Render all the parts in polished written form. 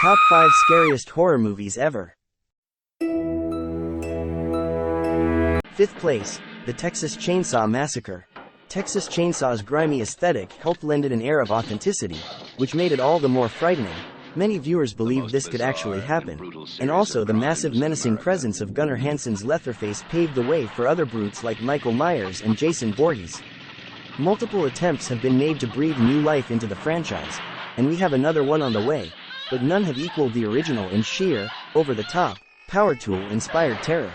Top 5 Scariest Horror Movies Ever. 5th place, The Texas Chainsaw Massacre. Texas Chainsaw's grimy aesthetic helped lend it an air of authenticity, which made it all the more frightening. Many viewers believed this could actually happen, and also the massive menacing presence of Gunnar Hansen's Leatherface paved the way for other brutes like Michael Myers and Jason Voorhees. Multiple attempts have been made to breathe new life into the franchise, and we have another one on the way, but none have equaled the original in sheer, over-the-top, power tool-inspired terror.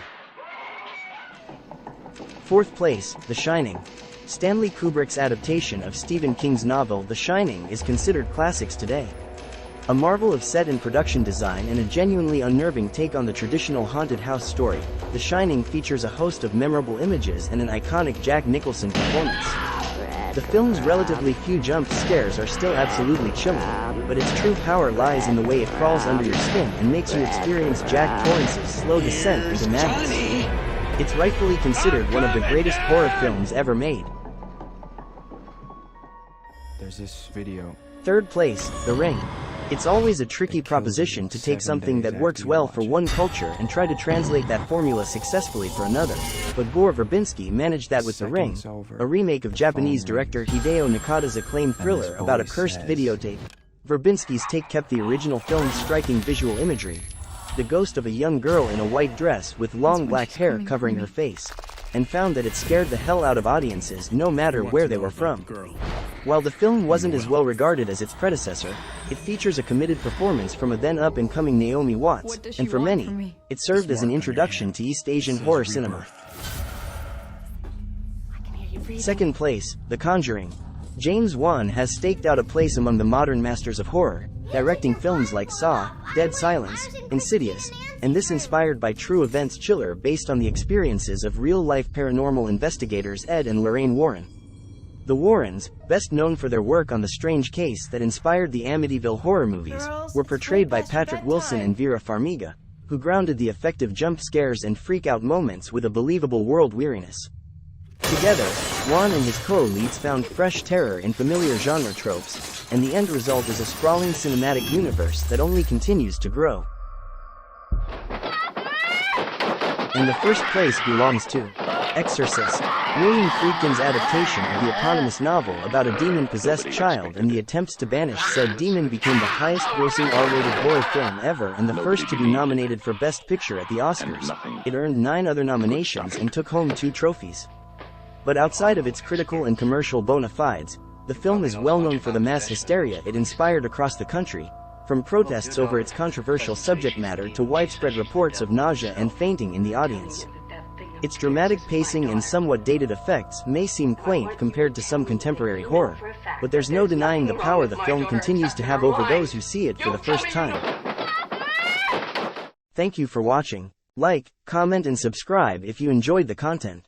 4th place, The Shining. Stanley Kubrick's adaptation of Stephen King's novel The Shining is considered classics today. A marvel of set and production design and a genuinely unnerving take on the traditional haunted house story, The Shining features a host of memorable images and an iconic Jack Nicholson performance. The film's relatively few jump scares are still absolutely chilling, but its true power lies in the way it crawls under your skin and makes you experience Jack Torrance's slow descent into madness. It's rightfully considered one of the greatest horror films ever made. There's this video. 3rd place, The Ring. It's always a tricky proposition to take something that works well for one culture and try to translate that formula successfully for another, but Gore Verbinski managed that with The Ring, a remake of Japanese director Hideo Nakata's acclaimed thriller about a cursed videotape. Verbinski's take kept the original film's striking visual imagery, the ghost of a young girl in a white dress with long black hair covering her face, and found that it scared the hell out of audiences no matter where they were from. While the film wasn't as well regarded as its predecessor, it features a committed performance from a then up-and-coming Naomi Watts, and for many, it served as an introduction to East Asian horror cinema. 2nd place, The Conjuring. James Wan has staked out a place among the modern masters of horror, directing films like Saw, Dead Silence, Insidious, and this inspired by true events chiller based on the experiences of real-life paranormal investigators Ed and Lorraine Warren. The Warrens, best known for their work on the strange case that inspired the Amityville horror movies, were portrayed by Patrick Wilson and Vera Farmiga, who grounded the effective jump scares and freak-out moments with a believable world weariness. Together, Wan and his co-leads found fresh terror in familiar genre tropes, and the end result is a sprawling cinematic universe that only continues to grow. And the 1st place belongs to Exorcist. William Friedkin's adaptation of the eponymous novel about a demon-possessed child and the attempts to banish said demon became the highest-grossing R-rated horror film ever and the first to be nominated for Best Picture at the Oscars. It earned 9 other nominations and took home 2 trophies. But outside of its critical and commercial bona fides, the film is well known for the mass hysteria it inspired across the country, from protests over its controversial subject matter to widespread reports of nausea and fainting in the audience. Its dramatic pacing and somewhat dated effects may seem quaint compared to some contemporary horror, but there's no denying the power the film continues to have over those who see it for the first time. Thank you for watching. Like, comment and subscribe if you enjoyed the content.